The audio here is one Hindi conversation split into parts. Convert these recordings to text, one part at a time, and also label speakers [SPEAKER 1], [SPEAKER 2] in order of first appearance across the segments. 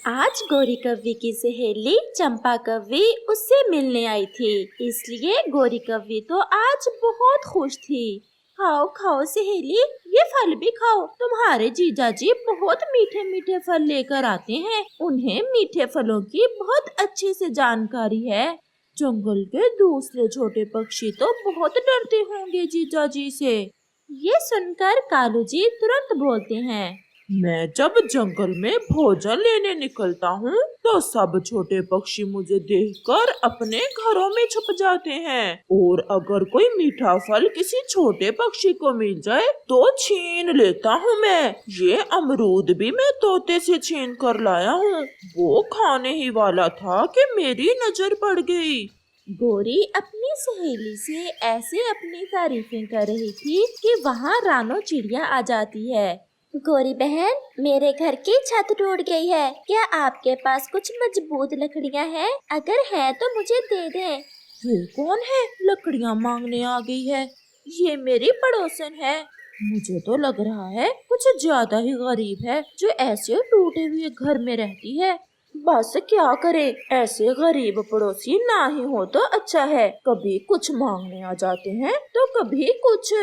[SPEAKER 1] आज गौरी कव्वी की सहेली चंपा कव्वी उससे मिलने आई थी, इसलिए गौरी कव्वी तो आज बहुत खुश थी। खाओ खाओ सहेली, ये फल भी खाओ। तुम्हारे जीजा जी बहुत मीठे मीठे फल लेकर आते हैं। उन्हें मीठे फलों की बहुत अच्छे से जानकारी है। जंगल के दूसरे छोटे पक्षी तो बहुत डरते होंगे जीजा जी से। ये सुनकर कालू जी तुरंत बोलते हैं,
[SPEAKER 2] मैं जब जंगल में भोजन लेने निकलता हूँ तो सब छोटे पक्षी मुझे देखकर अपने घरों में छुप जाते हैं। और अगर कोई मीठा फल किसी छोटे पक्षी को मिल जाए तो छीन लेता हूँ मैं। ये अमरूद भी मैं तोते से छीन कर लाया हूँ। वो खाने ही वाला था कि मेरी नजर पड़ गई।
[SPEAKER 1] गौरी अपनी सहेली से ऐसे अपनी तारीफें कर रही थी कि वहाँ रानो चिड़िया आ जाती है। गौरी बहन, मेरे घर की छत टूट गई है, क्या आपके पास कुछ मजबूत लकड़ियाँ हैं? अगर है तो मुझे दे दें।
[SPEAKER 2] ये कौन है लकड़ियाँ मांगने आ गई है?
[SPEAKER 1] ये मेरी पड़ोसन है।
[SPEAKER 2] मुझे तो लग रहा है कुछ ज्यादा ही गरीब है जो ऐसे टूटे हुए घर में रहती है।
[SPEAKER 1] बस क्या करे, ऐसे गरीब पड़ोसी ना ही हो तो अच्छा है। कभी कुछ मांगने आ जाते हैं तो कभी कुछ।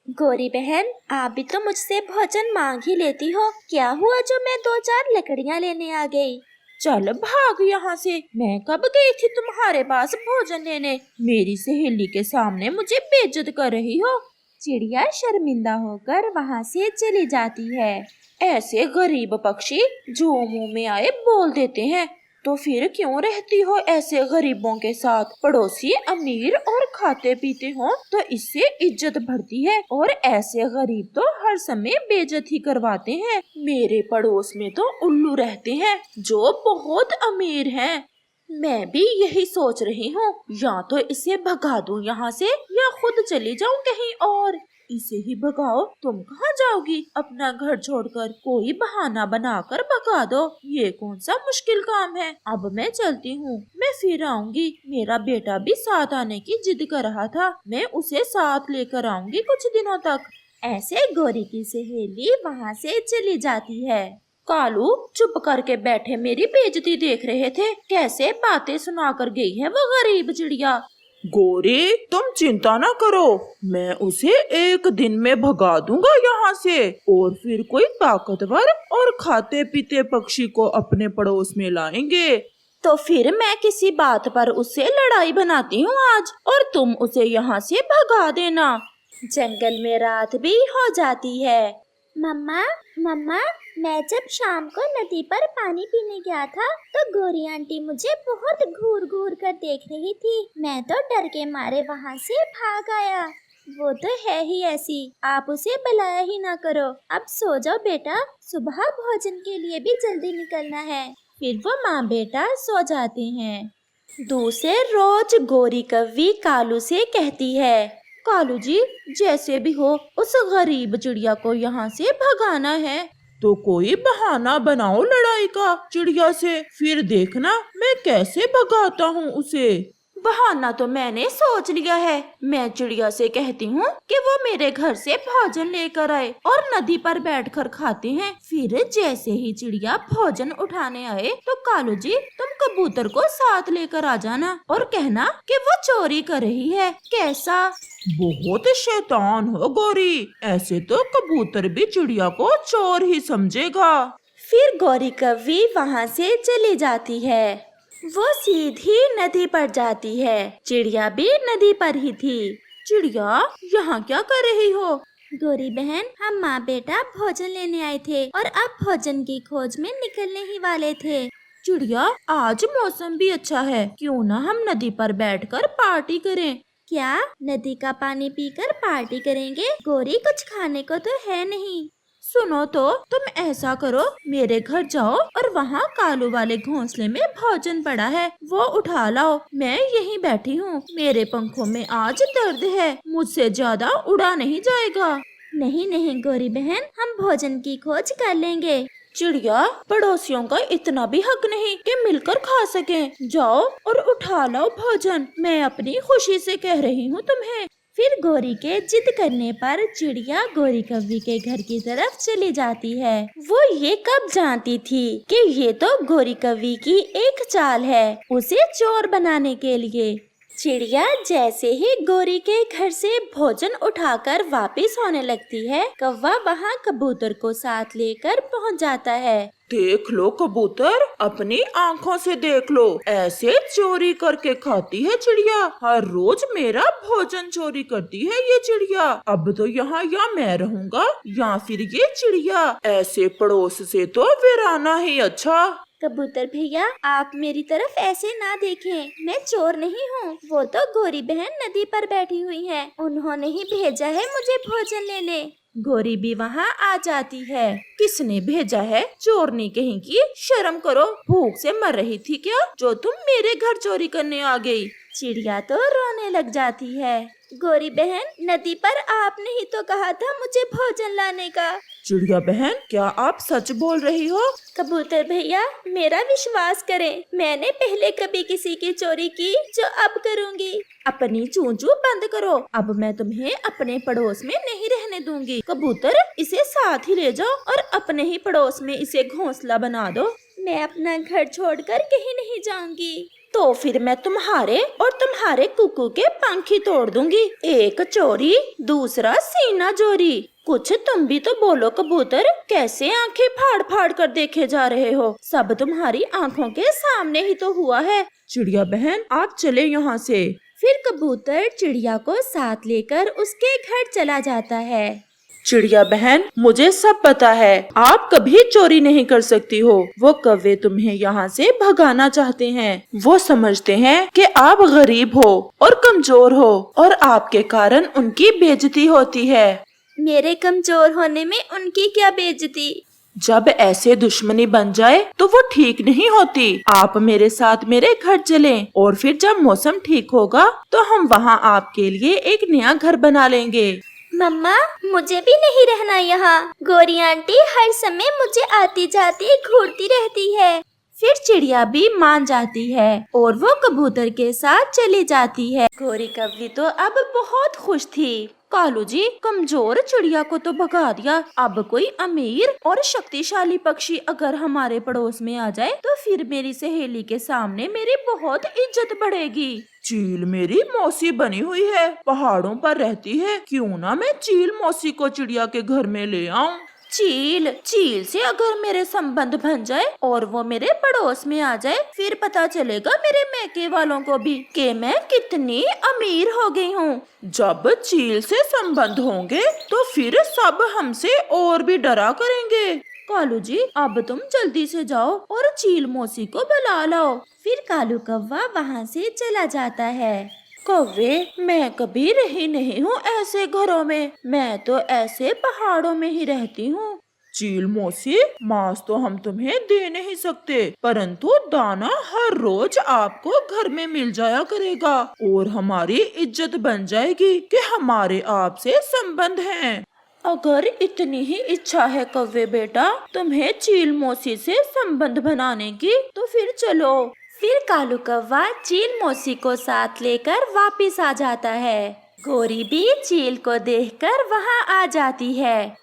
[SPEAKER 1] गौरी बहन, आप भी तो मुझसे भोजन मांग ही लेती हो। क्या हुआ जो मैं 2-4 लकड़ियाँ लेने आ गई?
[SPEAKER 2] चल भाग यहाँ से। मैं कब गई थी तुम्हारे पास भोजन लेने? मेरी सहेली के सामने मुझे बेइज्जत कर रही हो।
[SPEAKER 1] चिड़िया शर्मिंदा होकर वहाँ से चली जाती है।
[SPEAKER 2] ऐसे गरीब पक्षी जो मुंह में आए बोल देते हैं। तो फिर क्यों रहती हो ऐसे गरीबों के साथ? पड़ोसी अमीर और खाते पीते हो तो इससे इज्जत बढ़ती है, और ऐसे गरीब तो हर समय बेइज्जती करवाते हैं। मेरे पड़ोस में तो उल्लू रहते हैं जो बहुत अमीर हैं। मैं भी यही सोच रही हूँ, या तो इसे भगा दूं यहाँ से या खुद चली जाऊँ कहीं और। इसे ही भगाओ। तुम कहाँ जाओगी अपना घर छोड़कर? कोई बहाना बनाकर भगा दो। ये कौन सा मुश्किल काम है। अब मैं चलती हूँ, मैं फिर आऊंगी। मेरा बेटा भी साथ आने की जिद कर रहा था, मैं उसे साथ लेकर आऊंगी कुछ दिनों तक।
[SPEAKER 1] ऐसे गौरी की सहेली वहाँ से चली जाती है।
[SPEAKER 2] कालू चुप करके बैठे मेरी बेइज्जती देख रहे थे। कैसे बातें सुनाकर गई है वो गरीब चिड़िया। गौरी, तुम चिंता न करो, मैं उसे एक दिन में भगा दूंगा यहाँ से, और फिर कोई ताकतवर और खाते पीते पक्षी को अपने पड़ोस में लाएंगे।
[SPEAKER 1] तो फिर मैं किसी बात पर उससे लड़ाई बनाती हूँ आज, और तुम उसे यहाँ से भगा देना। जंगल में रात भी हो जाती है। मम्मा, मम्मा, मैं जब शाम को नदी पर पानी पीने गया था तो गौरी आंटी मुझे बहुत घूर घूर कर देख रही थी। मैं तो डर के मारे वहाँ से भाग आया। वो तो है ही ऐसी, आप उसे बुलाया ही ना करो। अब सो जाओ बेटा, सुबह भोजन के लिए भी जल्दी निकलना है। फिर वो माँ बेटा सो जाते हैं। दूसरे रोज गौरी कव्वी कालू से कहती है,
[SPEAKER 2] कालू जी, जैसे भी हो उस गरीब चिड़िया को यहाँ से भगाना है। तो कोई बहाना बनाओ लड़ाई का चिड़िया से, फिर देखना मैं कैसे भगाता हूँ उसे। बहाना तो मैंने सोच लिया है। मैं चिड़िया से कहती हूँ कि वो मेरे घर से भोजन लेकर आए और नदी पर बैठकर खाते हैं। फिर जैसे ही चिड़िया भोजन उठाने आए तो कालू जी, तुम कबूतर को साथ लेकर आ जाना और कहना कि वो चोरी कर रही है। कैसा? बहुत शैतान हो गौरी, ऐसे तो कबूतर भी चिड़िया को चोर ही समझेगा।
[SPEAKER 1] फिर गौरी कव्वी वहाँ से चली जाती है। वो सीधी नदी पर जाती है। चिड़िया भी नदी पर ही थी।
[SPEAKER 2] चिड़िया, यहाँ क्या कर रही हो?
[SPEAKER 1] गौरी बहन, हम माँ बेटा भोजन लेने आए थे और अब भोजन की खोज में निकलने ही वाले थे।
[SPEAKER 2] चिड़िया, आज मौसम भी अच्छा है, क्यों ना हम नदी पर बैठकर पार्टी करें?
[SPEAKER 1] क्या नदी का पानी पीकर पार्टी करेंगे? गौरी, कुछ खाने को तो है नहीं।
[SPEAKER 2] सुनो तो, तुम ऐसा करो, मेरे घर जाओ और वहाँ कालू वाले घोंसले में भोजन पड़ा है, वो उठा लाओ। मैं यहीं बैठी हूँ, मेरे पंखों में आज दर्द है, मुझसे ज्यादा उड़ा नहीं जाएगा।
[SPEAKER 1] नहीं नहीं गौरी बहन, हम भोजन की खोज कर लेंगे।
[SPEAKER 2] चिड़िया, पड़ोसियों का इतना भी हक नहीं कि मिलकर खा सकें। जाओ और उठा लाओ भोजन, मैं अपनी खुशी से कह रही हूँ तुम्हें।
[SPEAKER 1] फिर गोरी के जिद करने पर चिड़िया गोरी कव्वी के घर की तरफ चली जाती है। वो ये कब जानती थी कि ये तो गोरी कव्वी की एक चाल है उसे चोर बनाने के लिए। चिड़िया जैसे ही गोरी के घर से भोजन उठाकर वापस होने लगती है, कौवा वहाँ कबूतर को साथ लेकर पहुँच जाता है।
[SPEAKER 2] देख लो कबूतर, अपनी आँखों से देख लो, ऐसे चोरी करके खाती है चिड़िया। हर रोज मेरा भोजन चोरी करती है ये चिड़िया। अब तो यहाँ या मैं रहूँगा या फिर ये चिड़िया। ऐसे पड़ोस से तो वीराना ही अच्छा।
[SPEAKER 1] कबूतर भैया, आप मेरी तरफ ऐसे ना देखें, मैं चोर नहीं हूँ। वो तो गोरी बहन नदी पर बैठी हुई है, उन्होंने ही भेजा है मुझे भोजन लेने।
[SPEAKER 2] गोरी भी वहाँ आ जाती है। किसने भेजा है? चोरनी कहीं की, शर्म करो। भूख से मर रही थी क्या जो तुम मेरे घर चोरी करने आ गई?
[SPEAKER 1] चिड़िया तो रोने लग जाती है। गोरी बहन, नदी पर आपने ही तो कहा था मुझे भोजन लाने का।
[SPEAKER 2] चिड़िया बहन, क्या आप सच बोल रही हो?
[SPEAKER 1] कबूतर भैया, मेरा विश्वास करें, मैंने पहले कभी किसी की चोरी की जो अब करूँगी।
[SPEAKER 2] अपनी चूंचू बंद करो, अब मैं तुम्हें अपने पड़ोस में नहीं रहने दूंगी। कबूतर, इसे साथ ही ले जाओ और अपने ही पड़ोस में इसे घोंसला बना दो।
[SPEAKER 1] मैं अपना घर छोड़कर कहीं नहीं जाऊंगी।
[SPEAKER 2] तो फिर मैं तुम्हारे और तुम्हारे कुकू के पंख ही तोड़ दूंगी। एक चोरी, दूसरा सीना चोरी। कुछ तुम भी तो बोलो कबूतर, कैसे आंखें फाड़ फाड़ कर देखे जा रहे हो? सब तुम्हारी आंखों के सामने ही तो हुआ है। चिड़िया बहन, आप चले यहाँ से।
[SPEAKER 1] फिर कबूतर चिड़िया को साथ लेकर उसके घर चला जाता है।
[SPEAKER 2] चिड़िया बहन, मुझे सब पता है, आप कभी चोरी नहीं कर सकती हो। वो कौवे तुम्हें यहाँ से भगाना चाहते हैं। वो समझते हैं कि आप गरीब हो और कमजोर हो और आपके कारण उनकी बेइज्जती होती है।
[SPEAKER 1] मेरे कमजोर होने में उनकी क्या बेइज्जती?
[SPEAKER 2] जब ऐसे दुश्मनी बन जाए तो वो ठीक नहीं होती। आप मेरे साथ मेरे घर चलें और फिर जब मौसम ठीक होगा तो हम वहाँ आपके लिए एक नया घर बना लेंगे।
[SPEAKER 1] मम्मा, मुझे भी नहीं रहना यहाँ। गोरी आंटी हर समय मुझे आती जाती घूरती रहती है।
[SPEAKER 2] फिर चिड़िया भी मान जाती है और वो कबूतर के साथ चली जाती है। गोरी कव्वी तो अब बहुत खुश थी। कालू जी, कमजोर चिड़िया को तो भगा दिया, अब कोई अमीर और शक्तिशाली पक्षी अगर हमारे पड़ोस में आ जाए तो फिर मेरी सहेली के सामने मेरी बहुत इज्जत बढ़ेगी। चील मेरी मौसी बनी हुई है, पहाड़ों पर रहती है, क्यों ना मैं चील मौसी को चिड़िया के घर में ले आऊं। चील से अगर मेरे संबंध बन जाए और वो मेरे पड़ोस में आ जाए, फिर पता चलेगा मेरे मैके वालों को भी कि मैं कितनी अमीर हो गई हूँ। जब चील से संबंध होंगे तो फिर सब हमसे और भी डरा करेंगे। कालू जी, अब तुम जल्दी से जाओ और चील मौसी को बुला लाओ।
[SPEAKER 1] फिर कालू कौवा वहाँ से चला जाता है।
[SPEAKER 2] कौवे, मैं कभी रही नहीं हूँ ऐसे घरों में, मैं तो ऐसे पहाड़ों में ही रहती हूँ। चील मौसी, मांस तो हम तुम्हें दे नहीं सकते, परंतु दाना हर रोज आपको घर में मिल जाया करेगा और हमारी इज्जत बन जाएगी कि हमारे आपसे संबंध हैं। अगर इतनी ही इच्छा है कौवे बेटा तुम्हें चील मौसी से संबंध बनाने की, तो फिर चलो।
[SPEAKER 1] फिर कालू कौवा चील मौसी को साथ लेकर वापस आ जाता है। गोरी भी चील को देखकर वहाँ आ जाती है।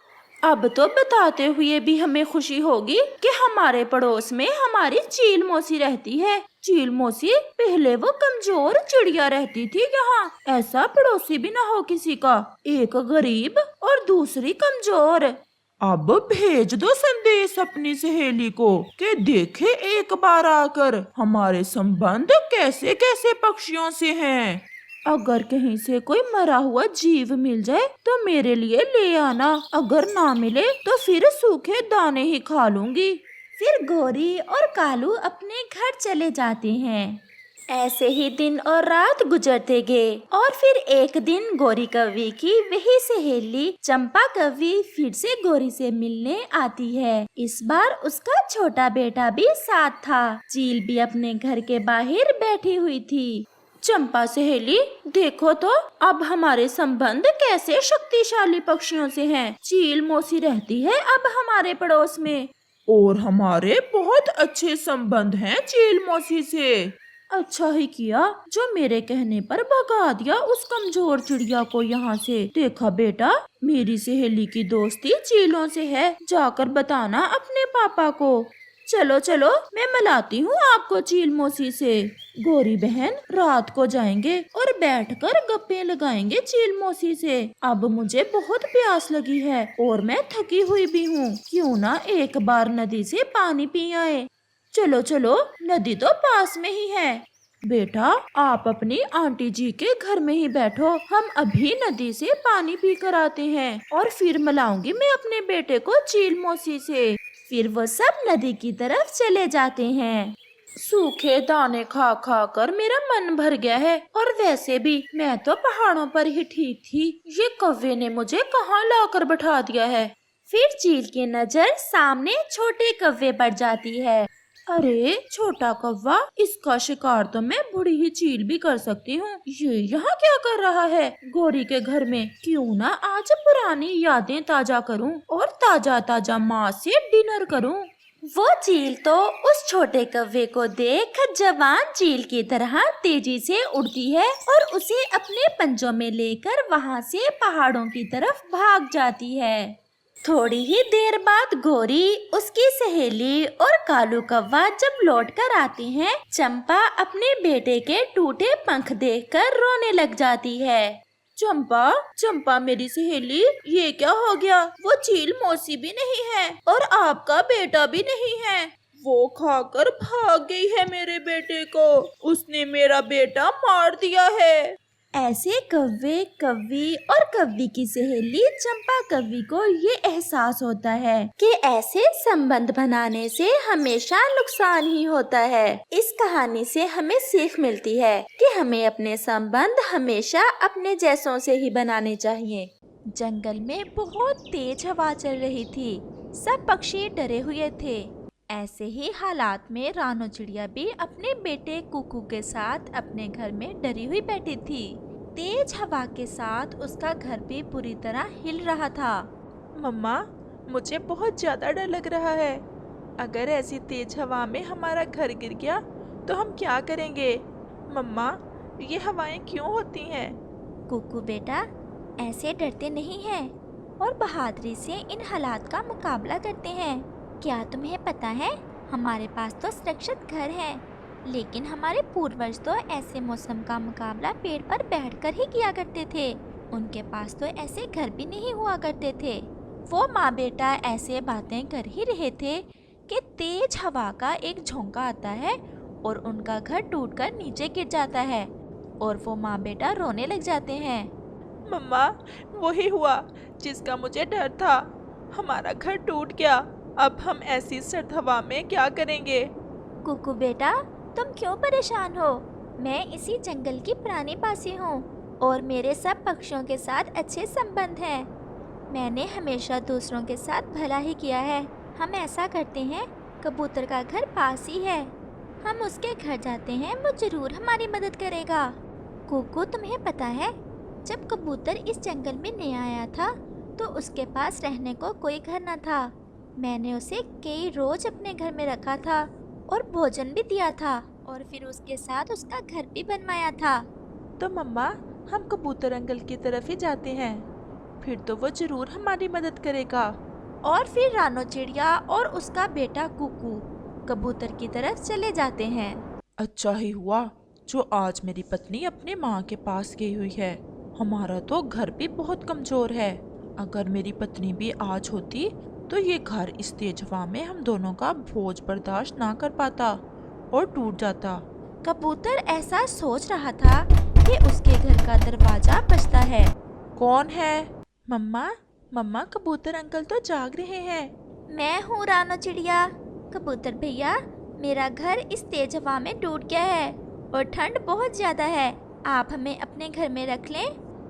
[SPEAKER 2] अब तो बताते हुए भी हमें खुशी होगी कि हमारे पड़ोस में हमारी चील मौसी रहती है। चील मौसी, पहले वो कमजोर चिड़िया रहती थी यहाँ, ऐसा पड़ोसी भी ना हो किसी का, एक गरीब और दूसरी कमजोर। अब भेज दो संदेश अपनी सहेली को कि देखे एक बार आकर हमारे संबंध कैसे कैसे पक्षियों से हैं। अगर कहीं से कोई मरा हुआ जीव मिल जाए तो मेरे लिए ले आना, अगर ना मिले तो फिर सूखे दाने ही खा लूंगी।
[SPEAKER 1] फिर गोरी और कालू अपने घर चले जाते हैं। ऐसे ही दिन और रात गुजरते गए और फिर एक दिन गोरी कव्वी की वही सहेली चंपा कव्वी फिर से गोरी से मिलने आती है। इस बार उसका छोटा बेटा भी साथ था। चील भी अपने घर के बाहर बैठी हुई थी।
[SPEAKER 2] चंपा सहेली, देखो तो अब हमारे संबंध कैसे शक्तिशाली पक्षियों से हैं। चील मौसी रहती है अब हमारे पड़ोस में और हमारे बहुत अच्छे संबंध हैं चील मौसी से। अच्छा ही किया जो मेरे कहने पर भगा दिया उस कमजोर चिड़िया को यहाँ से। देखा बेटा, मेरी सहेली की दोस्ती चीलों से है, जाकर बताना अपने पापा को। चलो चलो, मैं मिलाती हूँ आपको चील मौसी से। गोरी बहन, रात को जाएंगे और बैठकर गप्पे लगाएंगे चील मौसी से। अब मुझे बहुत प्यास लगी है और मैं थकी हुई भी हूँ, क्यों ना एक बार नदी से पानी पी आए। चलो चलो, नदी तो पास में ही है। बेटा, आप अपनी आंटी जी के घर में ही बैठो, हम अभी नदी से पानी पी कर आते हैं और फिर मिलाऊंगी मैं अपने बेटे को चील मौसी से।
[SPEAKER 1] फिर वो सब नदी की तरफ चले जाते हैं।
[SPEAKER 2] सूखे दाने खा खा कर मेरा मन भर गया है, और वैसे भी मैं तो पहाड़ों पर ही ठीक थी। ये कौवे ने मुझे कहाँ लाकर बैठा दिया है।
[SPEAKER 1] फिर चील की नजर सामने छोटे कौवे पर जाती है।
[SPEAKER 2] अरे छोटा कौवा, इसका शिकार तो मैं बूढ़ी ही चील भी कर सकती हूँ। ये यहाँ क्या कर रहा है गोरी के घर में? क्यों ना आज पुरानी यादें ताजा करूँ और ताजा ताजा माँ से डिनर करूँ।
[SPEAKER 1] वो चील तो उस छोटे कौवे को देख जवान चील की तरह तेजी से उड़ती है और उसे अपने पंजों में लेकर वहाँ से पहाड़ों की तरफ भाग जाती है। थोड़ी ही देर बाद गोरी, उसकी सहेली और कालू कौवा जब लौट कर आती हैं, चंपा अपने बेटे के टूटे पंख देखकर रोने लग जाती है।
[SPEAKER 2] चंपा, चंपा मेरी सहेली, ये क्या हो गया? वो चील मौसी भी नहीं है और आपका बेटा भी नहीं है। वो खाकर भाग गई है मेरे बेटे को। उसने मेरा बेटा मार दिया है।
[SPEAKER 1] ऐसे कौवे, कौवी और कौवी की सहेली चंपा कौवी को ये एहसास होता है कि ऐसे संबंध बनाने से हमेशा नुकसान ही होता है। इस कहानी से हमें सीख मिलती है कि हमें अपने संबंध हमेशा अपने जैसों से ही बनाने चाहिए। जंगल में बहुत तेज हवा चल रही थी। सब पक्षी डरे हुए थे। ऐसे ही हालात में रानो चिड़िया भी अपने बेटे कुकू के साथ अपने घर में डरी हुई बैठी थी। तेज हवा के साथ उसका घर भी पूरी तरह हिल रहा था।
[SPEAKER 2] मम्मा, मुझे बहुत ज्यादा डर लग रहा है। अगर ऐसी तेज हवा में हमारा घर गिर गया तो हम क्या करेंगे? मम्मा, ये हवाएं क्यों होती हैं?
[SPEAKER 1] कुकू बेटा, ऐसे डरते नहीं हैं और बहादुरी से इन हालात का मुकाबला करते हैं। क्या तुम्हें पता है, हमारे पास तो सुरक्षित घर है, लेकिन हमारे पूर्वज तो ऐसे मौसम का मुकाबला पेड़ पर बैठकर ही किया करते थे। उनके पास तो ऐसे घर भी नहीं हुआ करते थे। वो माँ बेटा ऐसे बातें कर ही रहे थे कि तेज हवा का एक झोंका आता है और उनका घर टूटकर नीचे गिर जाता है और वो माँ बेटा रोने लग जाते हैं।
[SPEAKER 2] मम्मा, वही हुआ जिसका मुझे डर था। हमारा घर टूट गया। अब हम ऐसी सर्द हवा में क्या करेंगे?
[SPEAKER 1] कुकू बेटा, तुम क्यों परेशान हो? मैं इसी जंगल की पुरानी बासी हूँ और मेरे सब पक्षियों के साथ अच्छे संबंध हैं। मैंने हमेशा दूसरों के साथ भला ही किया है। हम ऐसा करते हैं, कबूतर का घर पास ही है, हम उसके घर जाते हैं, वो जरूर हमारी मदद करेगा। कुकू, तुम्हें पता है, जब कबूतर इस जंगल में नया आया था तो उसके पास रहने को कोई घर न था। मैंने उसे कई रोज अपने घर में रखा था और भोजन भी दिया था और फिर उसके साथ उसका घर भी बनवाया था।
[SPEAKER 2] तो मम्मा, हम कबूतर अंकल की तरफ ही जाते हैं, फिर तो वो जरूर हमारी मदद करेगा।
[SPEAKER 1] और फिर रानो चिड़िया और उसका बेटा कुकू कबूतर की तरफ चले जाते हैं।
[SPEAKER 2] अच्छा ही हुआ जो आज मेरी पत्नी अपने माँ के पास गई हुई है। हमारा तो घर भी बहुत कमजोर है। अगर मेरी पत्नी भी आज होती तो ये घर इस तेज हवा में हम दोनों का बोझ बर्दाश्त ना कर पाता और टूट जाता।
[SPEAKER 1] कबूतर ऐसा सोच रहा था कि उसके घर का दरवाजा बजता है।
[SPEAKER 2] कौन है? मम्मा, मम्मा, कबूतर अंकल तो जाग रहे हैं।
[SPEAKER 1] मैं हूँ रानो चिड़िया। कबूतर भैया, मेरा घर इस तेज हवा में टूट गया है और ठंड बहुत ज्यादा है। आप हमें अपने घर में रख लें।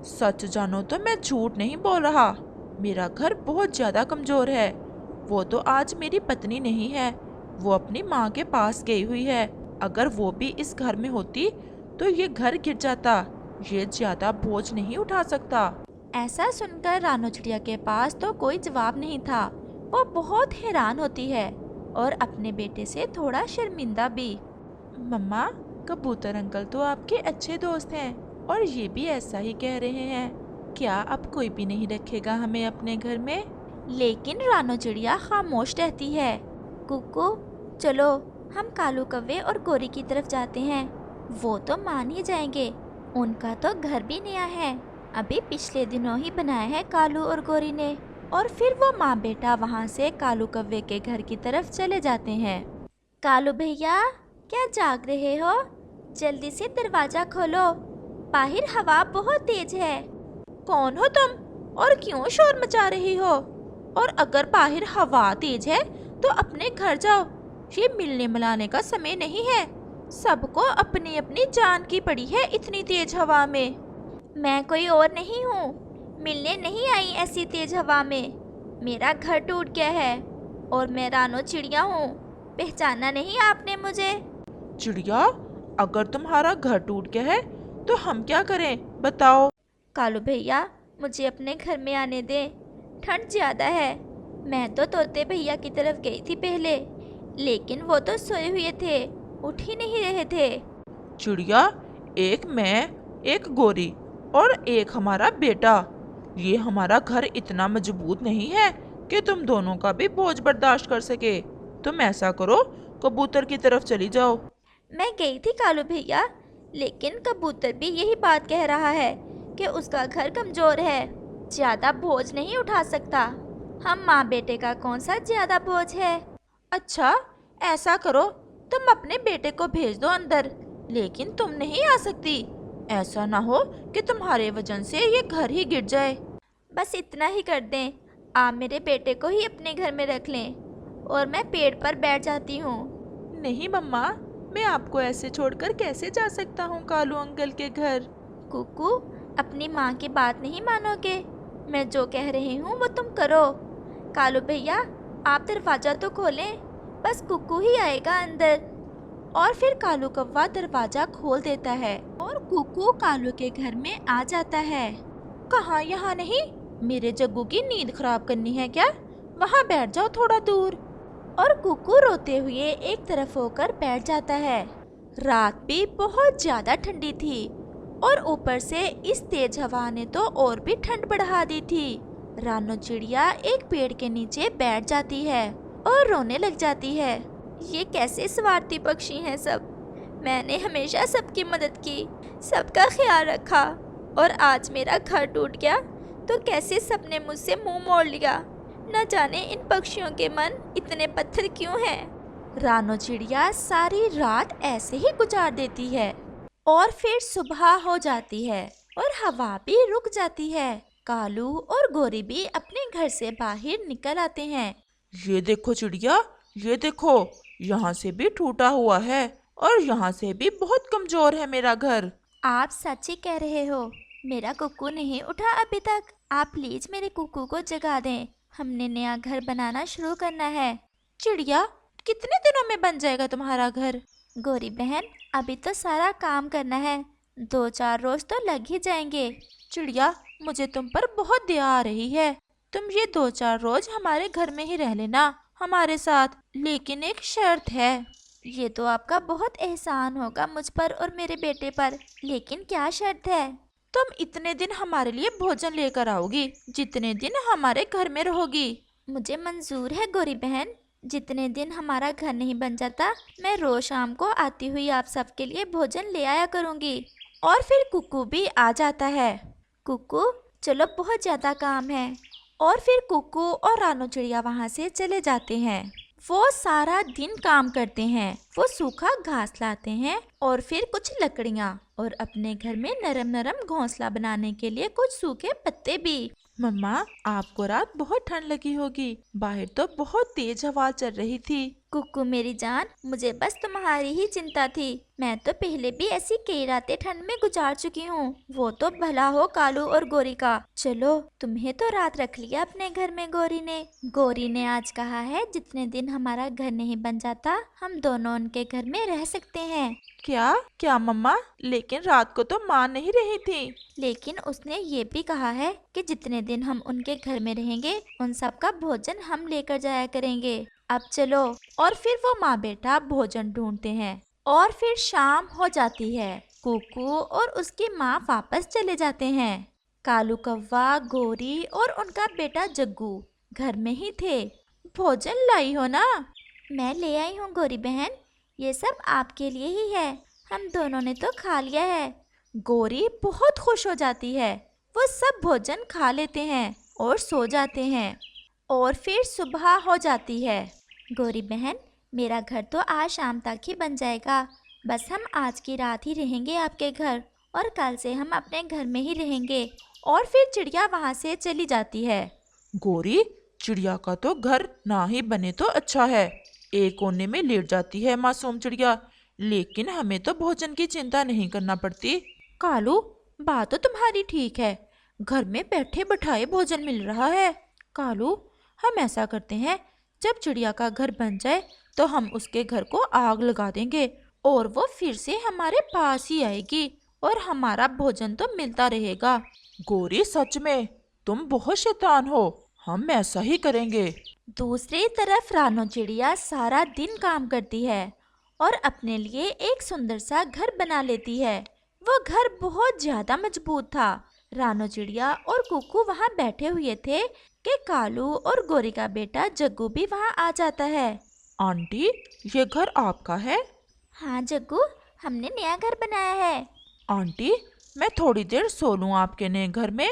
[SPEAKER 2] सच जानो तो मैं झूठ नहीं बोल रहा। मेरा घर बहुत ज्यादा कमजोर है। वो तो आज मेरी पत्नी नहीं है, वो अपनी माँ के पास गई हुई है। अगर वो भी इस घर में होती तो ये घर गिर जाता। ये ज्यादा बोझ नहीं उठा सकता।
[SPEAKER 1] ऐसा सुनकर रानो चिड़िया के पास तो कोई जवाब नहीं था। वो बहुत हैरान होती है और अपने बेटे से थोड़ा शर्मिंदा भी।
[SPEAKER 2] मम्मा, कबूतर अंकल तो आपके अच्छे दोस्त हैं और ये भी ऐसा ही कह रहे हैं। क्या अब कोई भी नहीं रखेगा हमें अपने घर में?
[SPEAKER 1] लेकिन रानो चिड़िया खामोश रहती है। कुकू, चलो हम कालू कौवे और गोरी की तरफ जाते हैं। वो तो मान ही जाएंगे, उनका तो घर भी नया है, अभी पिछले दिनों ही बनाया है कालू और गोरी ने। और फिर वो माँ बेटा वहाँ से कालू कौवे के घर की तरफ चले जाते हैं। कालू भैया, क्या जाग रहे हो? जल्दी से दरवाजा खोलो, बाहर हवा बहुत तेज है।
[SPEAKER 2] कौन हो तुम और क्यों शोर मचा रही हो? और अगर बाहर हवा तेज है तो अपने घर जाओ, ये मिलने मिलाने का समय नहीं है। सबको अपनी अपनी जान की पड़ी है इतनी तेज हवा में।
[SPEAKER 1] मैं कोई और नहीं हूँ, मिलने नहीं आई ऐसी तेज हवा में। मेरा घर टूट गया है और मैं रानो चिड़िया हूँ। पहचाना नहीं आपने मुझे?
[SPEAKER 2] चिड़िया, अगर तुम्हारा घर टूट गया है तो हम क्या करें बताओ?
[SPEAKER 1] कालू भैया, मुझे अपने घर में आने दें, ठंड ज्यादा है। मैं तो तोते भैया की तरफ गई थी पहले, लेकिन वो तो सोए हुए थे, उठ ही नहीं रहे थे।
[SPEAKER 2] चिड़िया, एक मैं, एक गोरी और एक हमारा बेटा, ये हमारा घर इतना मजबूत नहीं है कि तुम दोनों का भी बोझ बर्दाश्त कर सके। तुम ऐसा करो, कबूतर की तरफ चली जाओ।
[SPEAKER 1] मैं गई थी कालू भैया, लेकिन कबूतर भी यही बात कह रहा है कि उसका घर कमजोर है, ज्यादा बोझ नहीं उठा सकता। हम माँ बेटे का कौन सा ज्यादा बोझ है?
[SPEAKER 2] अच्छा, ऐसा करो, तुम अपने बेटे को भेज दो अंदर, लेकिन तुम नहीं आ सकती। ऐसा ना हो कि तुम्हारे वजन से ये घर ही गिर जाए।
[SPEAKER 1] बस इतना ही कर दें, आप मेरे बेटे को ही अपने घर में रख लें और मैं पेड़ पर बैठ जाती हूँ।
[SPEAKER 2] नहीं मम्मा, मैं आपको ऐसे छोड़कर कैसे जा सकता हूँ कालू अंकल के घर?
[SPEAKER 1] कुकू, अपनी माँ की बात नहीं मानोगे? मैं जो कह रही हूँ वो तुम करो। कालू भैया, आप दरवाजा तो खोलें, बस कुकू ही आएगा अंदर। और फिर कालू कौवा दरवाजा खोल देता है और कुकू कालू के घर में आ जाता है।
[SPEAKER 2] कहाँ, यहाँ नहीं? मेरे जग्गू की नींद खराब करनी है क्या? वहाँ बैठ जाओ थोड़ा दूर।
[SPEAKER 1] और कुकू रोते हुए एक तरफ होकर बैठ जाता है। रात भी बहुत ज्यादा ठंडी थी और ऊपर से इस तेज हवा ने तो और भी ठंड बढ़ा दी थी। रानो चिड़िया एक पेड़ के नीचे बैठ जाती है और रोने लग जाती है। ये कैसे स्वार्थी पक्षी हैं सब। मैंने हमेशा सबकी मदद की, सबका ख्याल रखा, और आज मेरा घर टूट गया तो कैसे सबने मुझसे मुंह मोड़ लिया। न जाने इन पक्षियों के मन इतने पत्थर क्यों हैं। रानो चिड़िया सारी रात ऐसे ही गुजार देती है और फिर सुबह हो जाती है और हवा भी रुक जाती है। कालू और गोरी भी अपने घर से बाहर निकल आते हैं।
[SPEAKER 2] ये देखो चिड़िया, ये देखो, यहाँ से भी टूटा हुआ है और यहाँ से भी बहुत कमजोर है मेरा घर।
[SPEAKER 1] आप सच ही कह रहे हो, मेरा कुकू नहीं उठा अभी तक। आप प्लीज मेरे कुकू को जगा दें, हमने नया घर बनाना शुरू करना है।
[SPEAKER 2] चिड़िया, कितने दिनों में बन जाएगा तुम्हारा घर?
[SPEAKER 1] गोरी बहन, अभी तो सारा काम करना है, 2-4 रोज तो लग ही जाएंगे।
[SPEAKER 2] चिड़िया, मुझे तुम पर बहुत दया आ रही है, तुम ये 2-4 रोज हमारे घर में ही रह लेना हमारे साथ, लेकिन एक शर्त है।
[SPEAKER 1] ये तो आपका बहुत एहसान होगा मुझ पर और मेरे बेटे पर, लेकिन क्या शर्त है?
[SPEAKER 2] तुम इतने दिन हमारे लिए भोजन लेकर आओगी जितने दिन हमारे घर में रहोगी।
[SPEAKER 1] मुझे मंजूर है गोरी बहन, जितने दिन हमारा घर नहीं बन जाता मैं रोज शाम को आती हुई आप सबके लिए भोजन ले आया करूँगी। और फिर कुकू भी आ जाता है। कुकू, चलो बहुत ज़्यादा काम है। और फिर कुकू और रानो चिड़िया वहाँ से चले जाते हैं। वो सारा दिन काम करते हैं, वो सूखा घास लाते हैं और फिर कुछ लकड़ियाँ और अपने घर में नरम नरम घोंसला बनाने के लिए कुछ सूखे पत्ते भी।
[SPEAKER 2] मम्मा, आपको रात बहुत ठंड लगी होगी, बाहर तो बहुत तेज हवा चल रही थी।
[SPEAKER 1] कुकू मेरी जान, मुझे बस तुम्हारी ही चिंता थी। मैं तो पहले भी ऐसी कई रातें ठंड में गुजार चुकी हूँ। वो तो भला हो कालू और गोरी का। चलो, तुम्हें तो रात रख लिया अपने घर में गोरी ने। गोरी ने आज कहा है जितने दिन हमारा घर नहीं बन जाता हम दोनों उनके घर में रह सकते हैं।
[SPEAKER 2] क्या क्या मम्मा, लेकिन रात को तो माँ नहीं रही थी।
[SPEAKER 1] लेकिन उसने ये भी कहा है कि जितने दिन हम उनके घर में रहेंगे उन सब का भोजन हम लेकर जाया करेंगे। अब चलो। और फिर वो माँ बेटा भोजन ढूंढते हैं और फिर शाम हो जाती है। कुकू और उसकी माँ वापस चले जाते हैं। कालू कौवा, गोरी और उनका बेटा जग्गू घर में ही थे। भोजन लाई हो ना? मैं ले आई हूँ गोरी बहन, ये सब आपके लिए ही है। हम दोनों ने तो खा लिया है। गोरी बहुत खुश हो जाती है। वो सब भोजन खा लेते हैं और सो जाते हैं। और फिर सुबह हो जाती है। गोरी बहन, मेरा घर तो आज शाम तक ही बन जाएगा। बस हम आज की रात ही रहेंगे आपके घर, और कल से हम अपने घर में ही रहेंगे। और फिर चिड़िया वहाँ से चली जाती है।
[SPEAKER 2] गोरी, चिड़िया का तो घर ना ही बने तो अच्छा है। एक कोने में लेट जाती है मासूम चिड़िया, लेकिन हमें तो भोजन की चिंता नहीं करना पड़ती। कालू, बात तो तुम्हारी ठीक है, घर में बैठे बैठाए भोजन मिल रहा है। कालू, हम ऐसा करते हैं, जब चिड़िया का घर बन जाए तो हम उसके घर को आग लगा देंगे और वो फिर से हमारे पास ही आएगी और हमारा भोजन तो मिलता रहेगा। गोरी, सच में तुम बहुत शैतान हो, हम ऐसा ही करेंगे।
[SPEAKER 1] दूसरी तरफ रानो चिड़िया सारा दिन काम करती है और अपने लिए एक सुंदर सा घर बना लेती है। वो घर बहुत ज्यादा मजबूत था। रानो चिड़िया और कुकू वहाँ बैठे हुए थे कि कालू और गोरी का बेटा जग्गू भी वहाँ आ जाता है।
[SPEAKER 2] आंटी, ये घर आपका है?
[SPEAKER 1] हाँ जग्गू, हमने नया घर बनाया है।
[SPEAKER 2] आंटी, मैं थोड़ी देर सो लूं आपके नए घर में?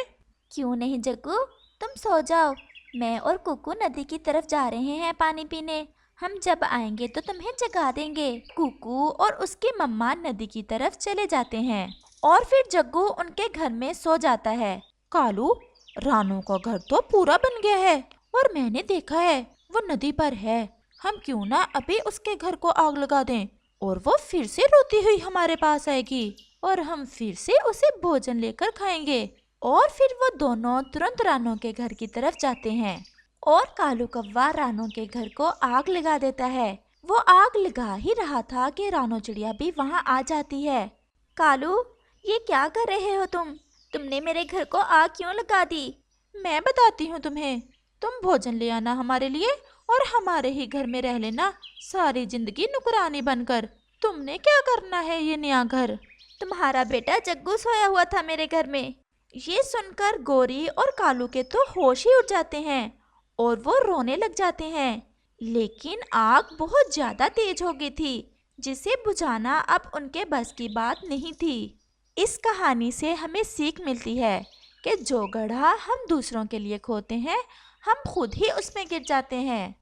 [SPEAKER 1] क्यों नहीं जग्गू, तुम सो जाओ। मैं और कुकू नदी की तरफ जा रहे हैं पानी पीने। हम जब आएंगे तो तुम्हें जगा देंगे। कुकू और उसकी मम्मा नदी की तरफ चले जाते हैं और फिर जग्गू उनके घर में सो जाता है।
[SPEAKER 2] कालू, रानू का घर तो पूरा बन गया है और मैंने देखा है वो नदी पर है। हम क्यों ना अभी उसके घर को आग लगा दें और वो फिर से रोती हुई हमारे पास आएगी और हम फिर से उसे भोजन लेकर खाएंगे।
[SPEAKER 1] और फिर वो दोनों तुरंत रानो के घर की तरफ जाते हैं और कालू कौवा रानो के घर को आग लगा देता है। वो आग लगा ही रहा था कि रानो चिड़िया भी वहाँ आ जाती है। कालू, ये क्या कर रहे हो तुमने मेरे घर को आग क्यों लगा दी?
[SPEAKER 2] मैं बताती हूँ तुम्हें, तुम भोजन ले आना हमारे लिए और हमारे ही घर में रह लेना सारी जिंदगी नुकरानी बनकर। तुमने क्या करना है ये नया घर?
[SPEAKER 1] तुम्हारा बेटा जग्गू सोया हुआ था मेरे घर में। ये सुनकर गोरी और कालू के तो होश ही उड़ जाते हैं और वो रोने लग जाते हैं। लेकिन आग बहुत ज्यादा तेज हो गई थी, जिसे बुझाना अब उनके बस की बात नहीं थी। इस कहानी से हमें सीख मिलती है कि जो गड्ढा हम दूसरों के लिए खोदते हैं, हम खुद ही उसमें गिर जाते हैं।